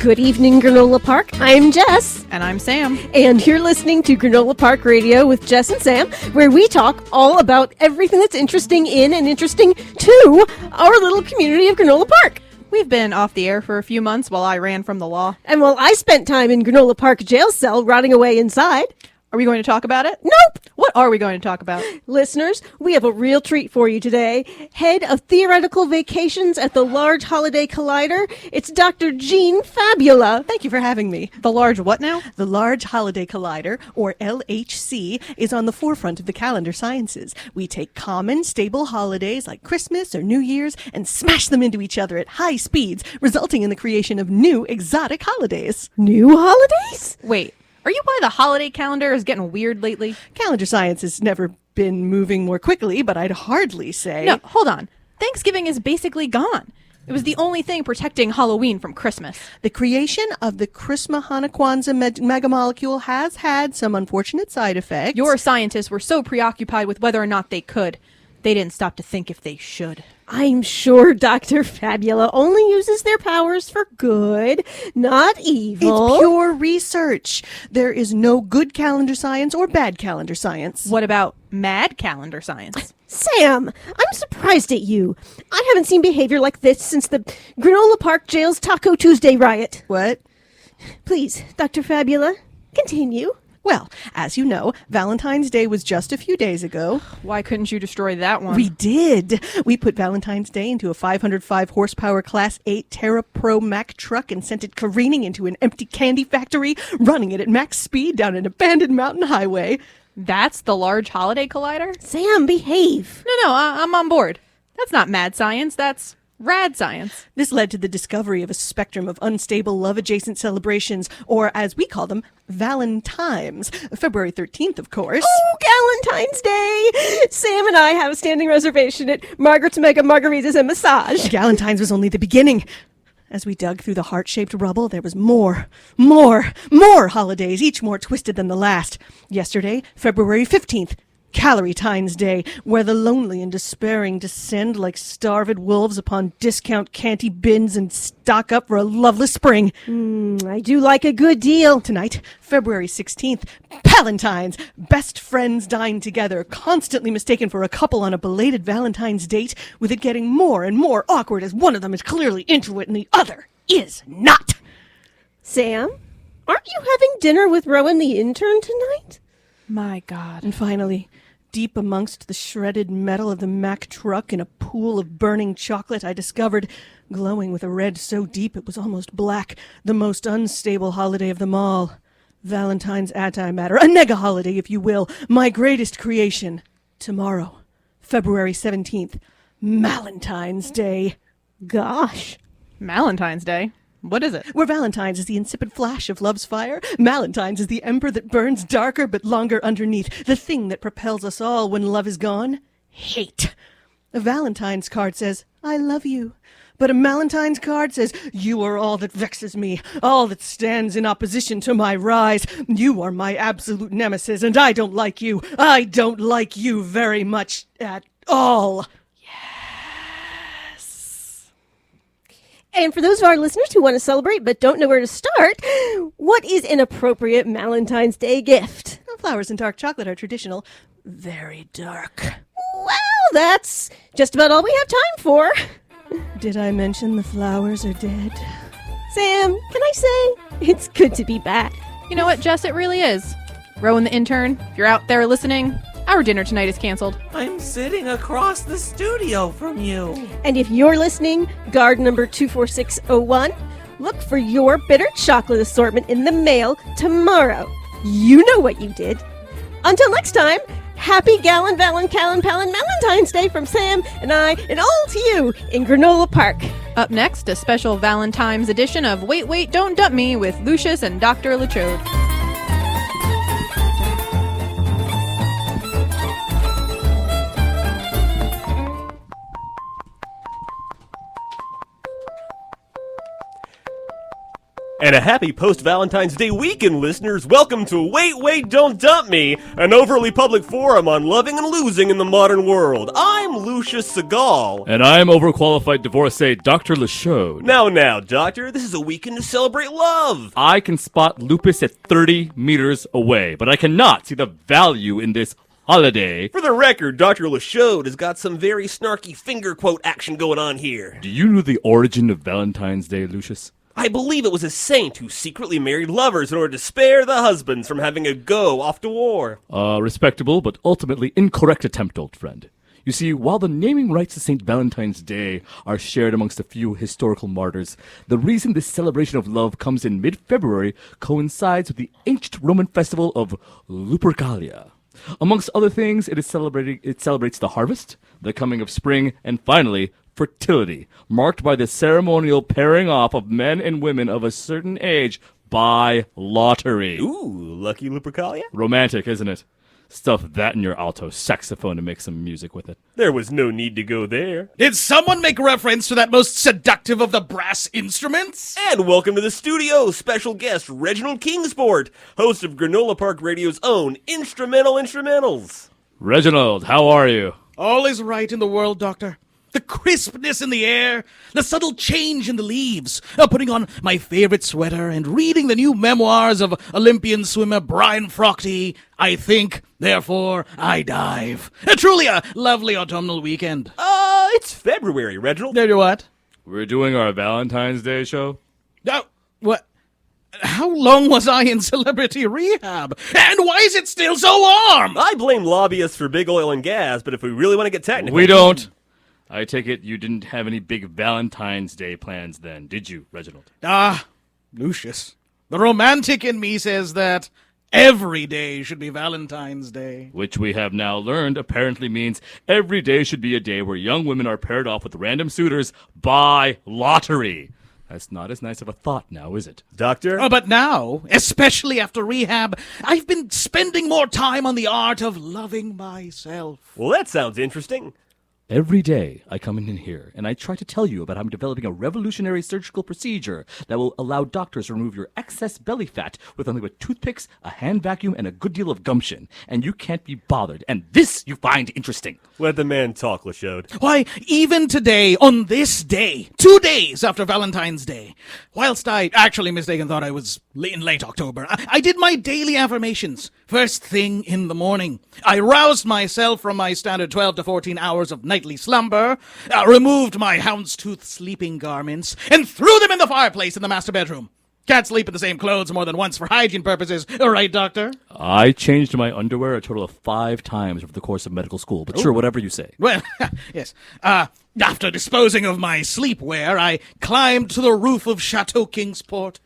Good evening, Granola Park. I'm Jess. And I'm Sam. And you're listening to Granola Park Radio with Jess and Sam, where we talk all about everything that's interesting in and interesting to our little community of Granola Park. We've been off the air for a few months while I ran from the law. And while I spent time in Granola Park jail cell rotting away inside. Are we going to talk about it? Nope! What are we going to talk about? Listeners, we have a real treat for you today. Head of Theoretical Vacations at the Large Holiday Collider, it's Dr. Jean Fabula. Thank you for having me. The large what now? The Large Holiday Collider, or LHC, is on the forefront of the calendar sciences. We take common, stable holidays like Christmas or New Year's and smash them into each other at high speeds, resulting in the creation of new exotic holidays. New holidays? Wait. Are you why the holiday calendar is getting weird lately? Calendar science has never been moving more quickly, but I'd hardly say... No, hold on. Thanksgiving is basically gone. It was the only thing protecting Halloween from Christmas. The creation of the Christmas-Hanukkah megamolecule has had some unfortunate side effects. Your scientists were so preoccupied with whether or not they could. They didn't stop to think if they should. I'm sure Dr. Fabula only uses their powers for good, not evil. It's pure research. There is no good calendar science or bad calendar science. What about mad calendar science? Sam, I'm surprised at you. I haven't seen behavior like this since the Granola Park Jail's Taco Tuesday riot. What? Please, Dr. Fabula, continue. Well, as you know, Valentine's Day was just a few days ago. Why couldn't you destroy that one? We did. We put Valentine's Day into a 505 horsepower Class 8 Terra Pro Mack truck and sent it careening into an empty candy factory, running it at max speed down an abandoned mountain highway. That's the Large Holiday Collider? Sam, behave. No, I'm on board. That's not mad science, that's rad science. This led to the discovery of a spectrum of unstable love-adjacent celebrations, or as we call them, Valentimes. February 13th, of course. Oh, Galentine's Day! Sam and I have a standing reservation at Margaret's Mega Margaritas and Massage. Galentine's was only the beginning. As we dug through the heart-shaped rubble, there was more holidays, each more twisted than the last. Yesterday, February 15th, Caloritine's Day, where the lonely and despairing descend like starved wolves upon discount candy bins and stock up for a loveless spring. I do like a good deal. Tonight, February 16th, Palentine's. Best friends dine together, constantly mistaken for a couple on a belated Valentine's date, with it getting more and more awkward as one of them is clearly into it and the other is not. Sam, aren't you having dinner with Rowan the intern tonight? My God. And finally, deep amongst the shredded metal of the Mack truck in a pool of burning chocolate, I discovered, glowing with a red so deep it was almost black, the most unstable holiday of them all. Valentine's antimatter, a nega-holiday, if you will, my greatest creation. Tomorrow, February 17th, Malentine's Day. Gosh. Valentine's Day? What is it? Where Valentine's is the insipid flash of love's fire, Malentine's is the ember that burns darker but longer underneath, the thing that propels us all when love is gone. Hate. A Valentine's card says, I love you. But a Malentine's card says, you are all that vexes me, all that stands in opposition to my rise. You are my absolute nemesis, and I don't like you. I don't like you very much at all. And for those of our listeners who want to celebrate but don't know where to start, what is an appropriate Valentine's Day gift? Flowers and dark chocolate are traditional. Very dark. Well, that's just about all we have time for. Did I mention the flowers are dead? Sam, can I say, it's good to be back. You know what, Jess, it really is. Rowan the intern, if you're out there listening, our dinner tonight is canceled. I'm sitting across the studio from you. And if you're listening, guard number 24601, look for your bitter chocolate assortment in the mail tomorrow. You know what you did. Until next time, happy Valentine's Day from Sam and I and all to you in Granola Park. Up next, a special Valentine's edition of Wait, Don't Dump Me with Lucious and Dr. LeShoad. And a happy post-Valentine's Day weekend, listeners. Welcome to Wait, Don't Dump Me, an overly public forum on loving and losing in the modern world. I'm Lucious Seagal. And I'm overqualified divorcee Dr. LeShoad. Now, Doctor, this is a weekend to celebrate love. I can spot lupus at 30 meters away, but I cannot see the value in this holiday. For the record, Dr. LeShoad has got some very snarky finger quote action going on here. Do you know the origin of Valentine's Day, Lucius? I believe it was a saint who secretly married lovers in order to spare the husbands from having to go off to war. Respectable, but ultimately incorrect attempt, old friend. You see, while the naming rights to St. Valentine's Day are shared amongst a few historical martyrs, the reason this celebration of love comes in mid-February coincides with the ancient Roman festival of Lupercalia. Amongst other things, it celebrates the harvest, the coming of spring, and finally, fertility, marked by the ceremonial pairing off of men and women of a certain age by lottery. Ooh, lucky Lupercalia? Romantic, isn't it? Stuff that in your alto saxophone to make some music with it. There was no need to go there. Did someone make reference to that most seductive of the brass instruments? And welcome to the studio, special guest Reginald Kingsport, host of Granola Park Radio's own Instrumentals. Reginald, how are you? All is right in the world, Doctor. The crispness in the air, the subtle change in the leaves, putting on my favorite sweater and reading the new memoirs of Olympian swimmer Brian Frochty. I think, therefore I dive. Truly a lovely autumnal weekend. It's February, Reginald. There you what? We're doing our Valentine's Day show? What? How long was I in celebrity rehab? And why is it still so warm? I blame lobbyists for big oil and gas, but if we really want to get technical... We don't. I take it you didn't have any big Valentine's Day plans then, did you, Reginald? Lucious. The romantic in me says that every day should be Valentine's Day. Which we have now learned apparently means every day should be a day where young women are paired off with random suitors by lottery. That's not as nice of a thought now, is it? Doctor? But now, especially after rehab, I've been spending more time on the art of loving myself. Well, that sounds interesting. Every day, I come in here and I try to tell you about how I'm developing a revolutionary surgical procedure that will allow doctors to remove your excess belly fat with only with toothpicks, a hand vacuum, and a good deal of gumption. And you can't be bothered. And this you find interesting. Let the man talk, LeShoad. Why, even today, on this day, 2 days after Valentine's Day, whilst I actually mistaken thought I was in late October, I did my daily affirmations. First thing in the morning, I roused myself from my standard 12 to 14 hours of nightly slumber, removed my houndstooth sleeping garments, and threw them in the fireplace in the master bedroom. Can't sleep in the same clothes more than once for hygiene purposes, right, Doctor? I changed my underwear a total of 5 times over the course of medical school, but sure, whatever you say. Well, yes. After disposing of my sleepwear, I climbed to the roof of Chateau Kingsport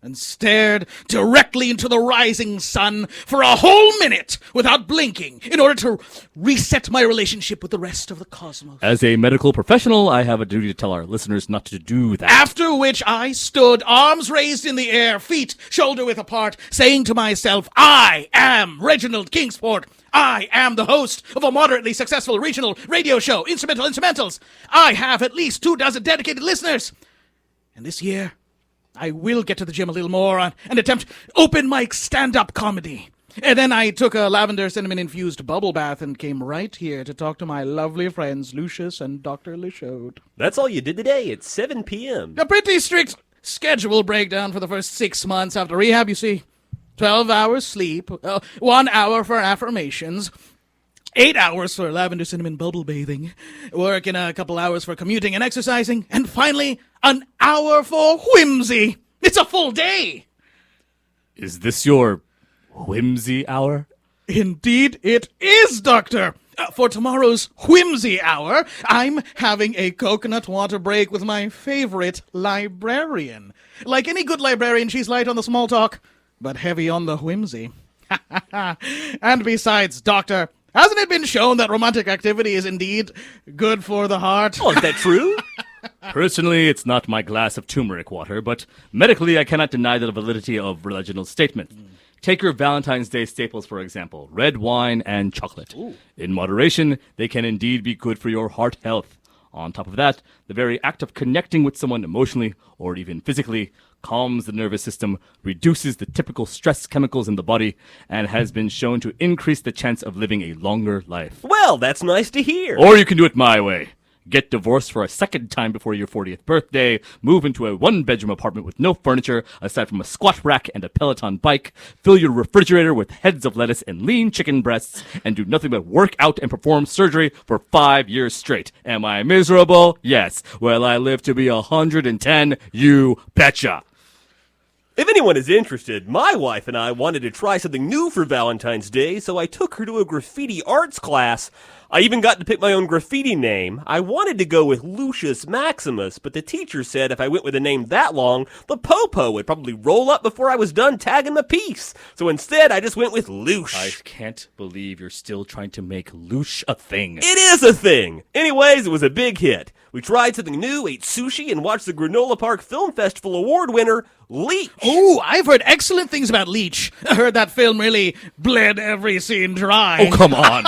and stared directly into the rising sun for a whole minute without blinking in order to reset my relationship with the rest of the cosmos. As a medical professional, I have a duty to tell our listeners not to do that. After which I stood, arms raised in the air, feet shoulder-width apart, saying to myself, I am Reginald Kingsport. I am the host of a moderately successful regional radio show, Instrumentals. I have at least 24 dedicated listeners. And this year, I will get to the gym a little more and attempt open mic stand-up comedy. And then I took a lavender cinnamon-infused bubble bath and came right here to talk to my lovely friends Lucious and Dr. LeShoad. That's all you did today at 7 p.m. A pretty strict schedule breakdown for the first 6 months after rehab, you see. 12 hours sleep, 1 hour for affirmations, 8 hours for lavender cinnamon bubble bathing, work in a couple hours for commuting and exercising, and finally, an hour for whimsy. It's a full day. Is this your whimsy hour? Indeed it is, Doctor. For tomorrow's whimsy hour, I'm having a coconut water break with my favorite librarian. Like any good librarian, she's light on the small talk, but heavy on the whimsy. And besides, Doctor, hasn't it been shown that romantic activity is indeed good for the heart? Oh, is that true? Personally, it's not my glass of turmeric water, but medically I cannot deny the validity of Reginald's statement. Take your Valentine's Day staples, for example, red wine and chocolate. Ooh. In moderation, they can indeed be good for your heart health. On top of that, the very act of connecting with someone emotionally or even physically calms the nervous system, reduces the typical stress chemicals in the body, and has been shown to increase the chance of living a longer life. Well, that's nice to hear. Or you can do it my way. Get divorced for a second time before your 40th birthday, move into a one-bedroom apartment with no furniture aside from a squat rack and a Peloton bike, fill your refrigerator with heads of lettuce and lean chicken breasts, and do nothing but work out and perform surgery for 5 years straight. Am I miserable? Yes. Will I live to be 110? You betcha. If anyone is interested, my wife and I wanted to try something new for Valentine's Day, so I took her to a graffiti arts class. I even got to pick my own graffiti name. I wanted to go with Lucious Maximus, but the teacher said if I went with a name that long, the popo would probably roll up before I was done tagging the piece. So instead, I just went with Lush. I can't believe you're still trying to make Lush a thing. It is a thing! Anyways, it was a big hit. We tried something new, ate sushi, and watched the Granola Park Film Festival award winner, Leech. Oh, I've heard excellent things about Leech. I heard that film really bled every scene dry. Oh, come on.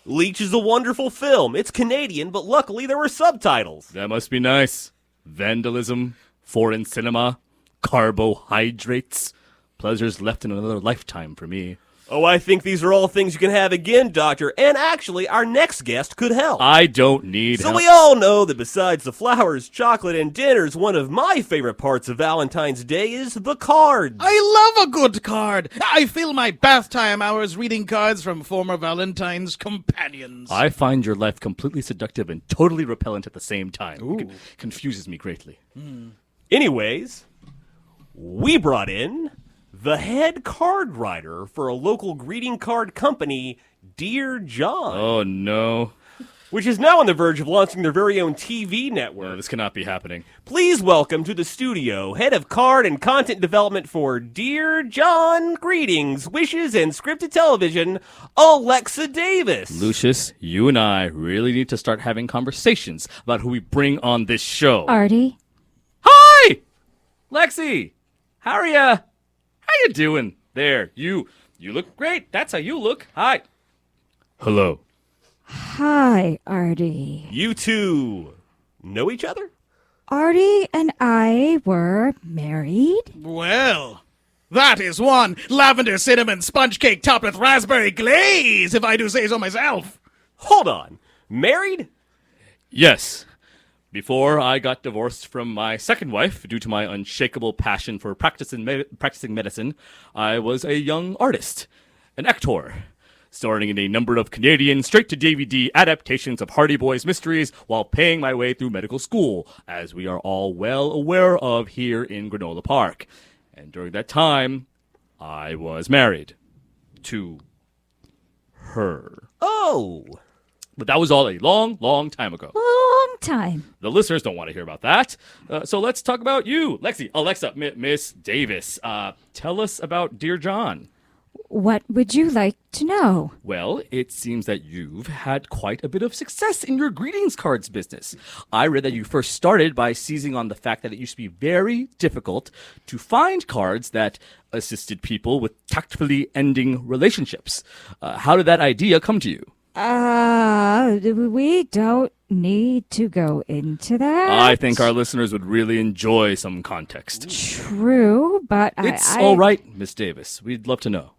Leech is a wonderful film. It's Canadian, but luckily there were subtitles. That must be nice. Vandalism, foreign cinema, carbohydrates. Pleasures left in another lifetime for me. Oh, I think these are all things you can have again, Doctor, and actually, our next guest could help. I don't need So help. we all know that besides the flowers, chocolate, and dinners, one of my favorite parts of Valentine's Day is the cards. I love a good card. I fill my bath time hours reading cards from former Valentine's companions. I find your life completely seductive and totally repellent at the same time. It confuses me greatly. Anyways, we brought in the head card writer for a local greeting card company, Dear John. Oh, no. Which is now on the verge of launching their very own TV network. No, this cannot be happening. Please welcome to the studio, head of card and content development for Dear John Greetings, Wishes, and Scripted Television, Alexa Davis. Lucious, you and I really need to start having conversations about who we bring on this show. Artie? Hi! Lexi! How are ya? How you doing? There, you look great. That's how you look. Hi. Hello. Hi, Artie. You two know each other? Artie and I were married? Well, that is one lavender cinnamon sponge cake topped with raspberry glaze, if I do say so myself. Hold on. Married? Yes. Before I got divorced from my second wife due to my unshakable passion for practicing medicine, I was a young artist, an actor, starring in a number of Canadian straight-to-DVD adaptations of Hardy Boys mysteries while paying my way through medical school, as we are all well aware of here in Granola Park. And during that time, I was married to her. Oh. But that was all a long, long time ago. Long time. The listeners don't want to hear about that. So let's talk about you. Alexa, Miss Davis. Tell us about Dear John. What would you like to know? Well, it seems that you've had quite a bit of success in your greetings cards business. I read that you first started by seizing on the fact that it used to be very difficult to find cards that assisted people with tactfully ending relationships. How did that idea come to you? We don't need to go into that. I think our listeners would really enjoy some context. True, but It's all right, Miss Davis. We'd love to know.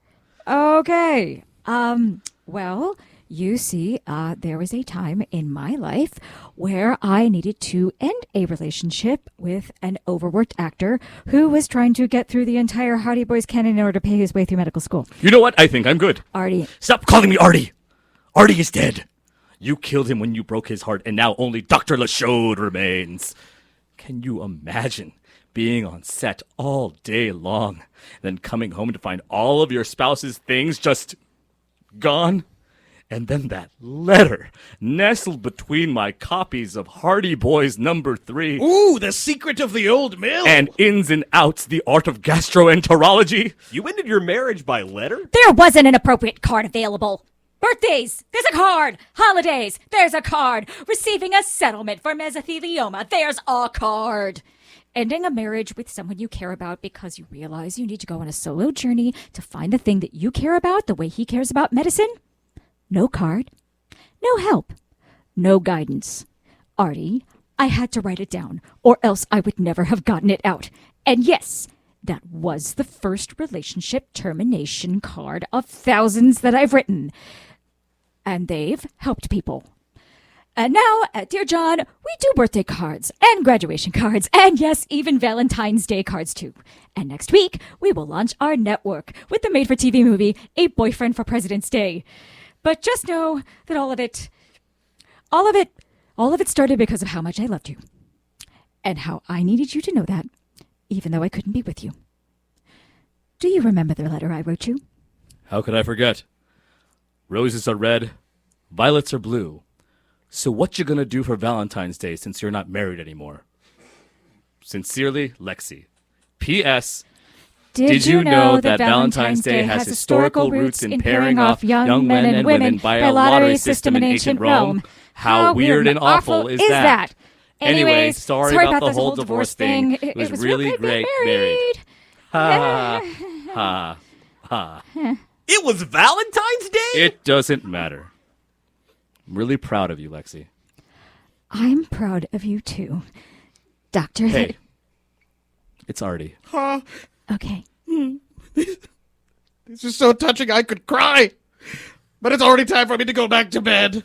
Okay. Well, you see, there was a time in my life where I needed to end a relationship with an overworked actor who was trying to get through the entire Hardy Boys canon in order to pay his way through medical school. You know what? I think I'm good. Artie. Stop calling me Artie. Artie is dead. You killed him when you broke his heart, and now only Dr. LeShoad remains. Can you imagine being on set all day long, then coming home to find all of your spouse's things just gone? And then that letter nestled between my copies of Hardy Boys number 3. Ooh, the secret of the old mill. And Ins and Outs, the art of gastroenterology. You ended your marriage by letter? There wasn't an appropriate card available. Birthdays, there's a card. Holidays, there's a card. Receiving a settlement for mesothelioma, there's a card. Ending a marriage with someone you care about because you realize you need to go on a solo journey to find the thing that you care about the way he cares about medicine? No card, no help, no guidance. Artie, I had to write it down, or else I would never have gotten it out. And yes, that was the first relationship termination card of thousands that I've written. And they've helped people. And now, at Dear John, we do birthday cards and graduation cards, and yes, even Valentine's Day cards too. And next week, we will launch our network with the made-for-TV movie, A Boyfriend for President's Day. But just know that all of it started because of how much I loved you. And how I needed you to know that, even though I couldn't be with you. Do you remember the letter I wrote you? How could I forget? Roses are red, violets are blue. So what you gonna do for Valentine's Day since you're not married anymore? Sincerely, Lexi. P.S. Did you know that Valentine's Day has historical roots in pairing off young men and women by a lottery system in ancient Rome? How weird and awful is that? Anyway, sorry about the whole divorce thing. It was really great married. Ha ha ha. It was Valentine's Day? It doesn't matter. I'm really proud of you, Lexi. I'm proud of you too, Doctor. Hey, it's Artie. Okay. This is so touching I could cry. But it's already time for me to go back to bed.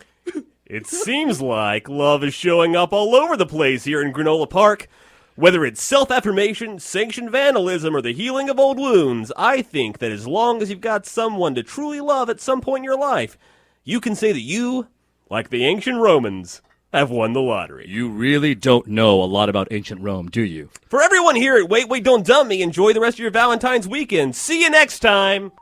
It seems like love is showing up all over the place here in Granola Park. Whether it's self-affirmation, sanctioned vandalism, or the healing of old wounds, I think that as long as you've got someone to truly love at some point in your life, you can say that you, like the ancient Romans, have won the lottery. You really don't know a lot about ancient Rome, do you? For everyone here at Wait, Don't Dump Me, enjoy the rest of your Valentine's weekend. See you next time!